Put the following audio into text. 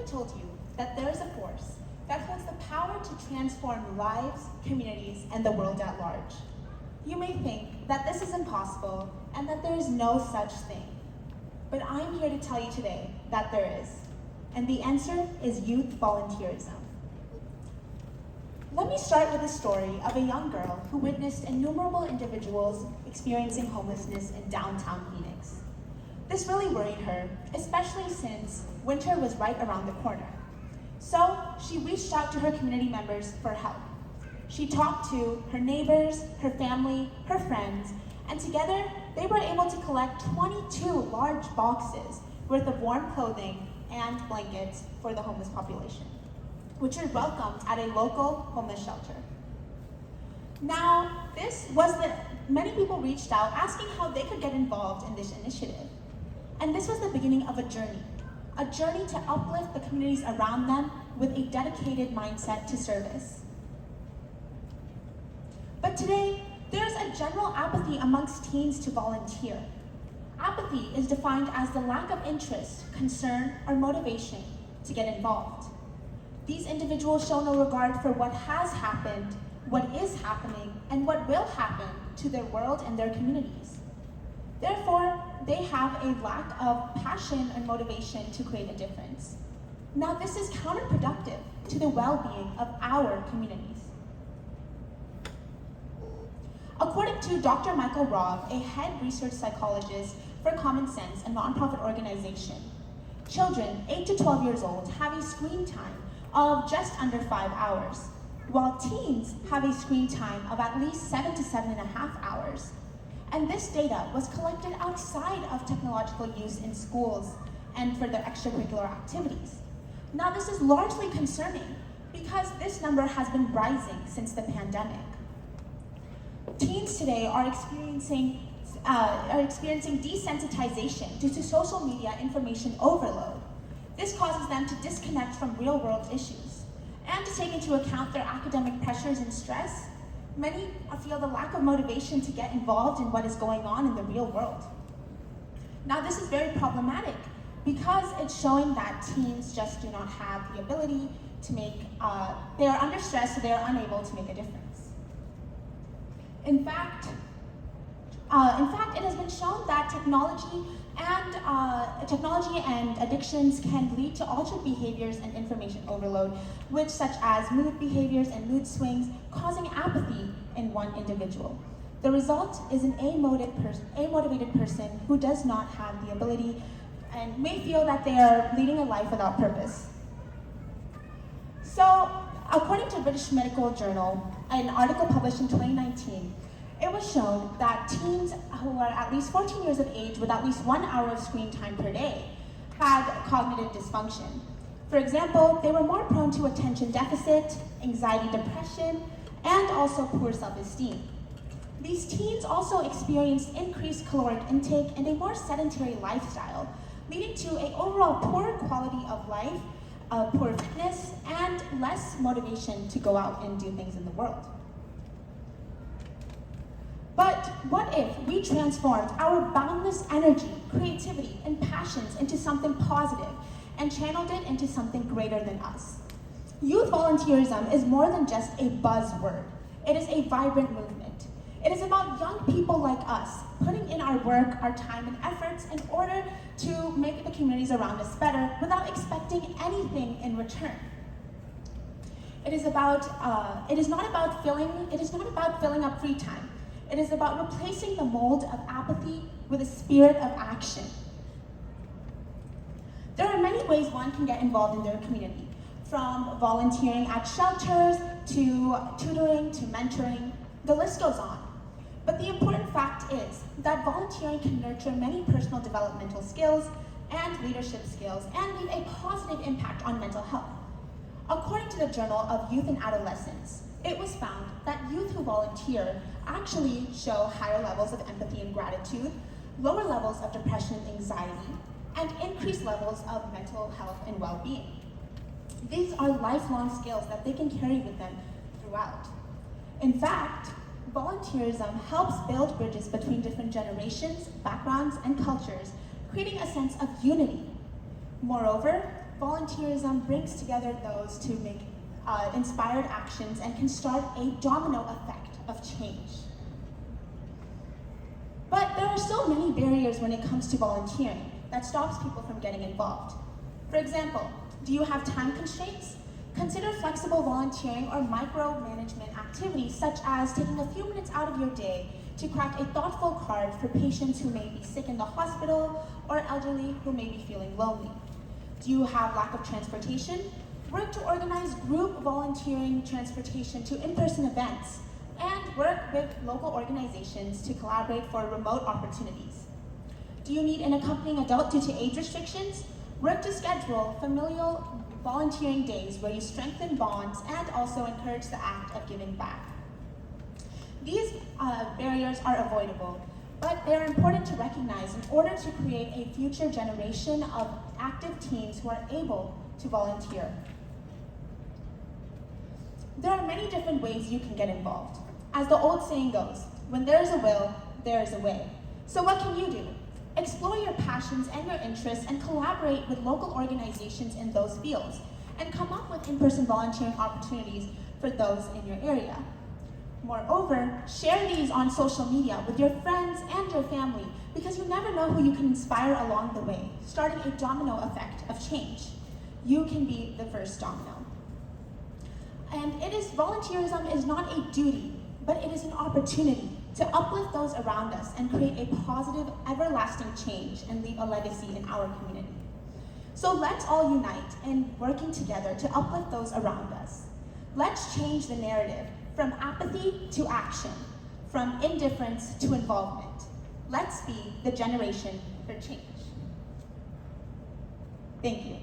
told you that there is a force that holds the power to transform lives, communities, and the world at large. You may think that this is impossible and that there is no such thing. But I'm here to tell you today that there is. And the answer is youth volunteerism. Let me start with a story of a young girl who witnessed innumerable individuals experiencing homelessness in downtown Phoenix. This really worried her, especially since winter was right around the corner. So she reached out to her community members for help. She talked to her neighbors, her family, her friends, and together they were able to collect 22 large boxes worth of warm clothing and blankets for the homeless population, which were welcomed at a local homeless shelter. Now, many people reached out asking how they could get involved in this initiative. And this was the beginning of a journey to uplift the communities around them with a dedicated mindset to service. But today, there's a general apathy amongst teens to volunteer. Apathy is defined as the lack of interest, concern, or motivation to get involved. These individuals show no regard for what has happened, what is happening, and what will happen to their world and their communities. Therefore, they have a lack of passion and motivation to create a difference. Now, this is counterproductive to the well-being of our communities. According to Dr. Michael Robb, a head research psychologist for Common Sense, a nonprofit organization, children 8 to 12 years old have a screen time of just under 5 hours, while teens have a screen time of at least 7 to 7.5 hours. And this data was collected outside of technological use in schools and for their extracurricular activities. Now, this is largely concerning because this number has been rising since the pandemic. Teens today are experiencing desensitization due to social media information overload. This causes them to disconnect from real-world issues. And to take into account their academic pressures and stress, many feel the lack of motivation to get involved in what is going on in the real world. Now, this is very problematic because it's showing that teens just do not have the ability to they are under stress, so they are unable to make a difference. In fact, it has been shown that technology and addictions can lead to altered behaviors and information overload, which such as mood behaviors and mood swings, causing apathy in one individual. The result is an amotivated person who does not have the ability and may feel that they are leading a life without purpose. So, according to British Medical Journal, an article published in 2019, it was shown that teens who are at least 14 years of age with at least 1 hour of screen time per day had cognitive dysfunction. For example, they were more prone to attention deficit, anxiety, depression, and also poor self-esteem. These teens also experienced increased caloric intake and a more sedentary lifestyle, leading to an overall poor quality of life, poor fitness, and less motivation to go out and do things in the world. But what if we transformed our boundless energy, creativity, and passions into something positive and channeled it into something greater than us? Youth volunteerism is more than just a buzzword. It is a vibrant movement. It is about young people like us putting in our work, our time, and efforts in order to make the communities around us better without expecting anything in return. It is not about filling up free time. It is about replacing the mold of apathy with a spirit of action. There are many ways one can get involved in their community, from volunteering at shelters, to tutoring, to mentoring, the list goes on. But the important fact is that volunteering can nurture many personal developmental skills and leadership skills and leave a positive impact on mental health. According to the Journal of Youth and Adolescence, it was found that youth who volunteer actually show higher levels of empathy and gratitude, lower levels of depression and anxiety, and increased levels of mental health and well-being. These are lifelong skills that they can carry with them throughout. In fact, volunteerism helps build bridges between different generations, backgrounds, and cultures, creating a sense of unity. Moreover, volunteerism brings together those to make inspired actions and can start a domino effect of change. But there are still many barriers when it comes to volunteering that stops people from getting involved. For example, do you have time constraints? Consider flexible volunteering or micromanagement activities such as taking a few minutes out of your day to crack a thoughtful card for patients who may be sick in the hospital or elderly who may be feeling lonely. Do you have lack of transportation? Work to organize group volunteering transportation to in-person events and work with local organizations to collaborate for remote opportunities. Do you need an accompanying adult due to age restrictions? Work to schedule familial volunteering days where you strengthen bonds and also encourage the act of giving back. These barriers are avoidable, but they are important to recognize in order to create a future generation of active teens who are able to volunteer. There are many different ways you can get involved. As the old saying goes, when there is a will, there is a way. So what can you do? Explore your passions and your interests and collaborate with local organizations in those fields and come up with in-person volunteering opportunities for those in your area. Moreover, share these on social media with your friends and your family because you never know who you can inspire along the way, starting a domino effect of change. You can be the first domino. And volunteerism is not a duty, but it is an opportunity to uplift those around us and create a positive, everlasting change and leave a legacy in our community. So let's all unite in working together to uplift those around us. Let's change the narrative from apathy to action, from indifference to involvement. Let's be the generation for change. Thank you.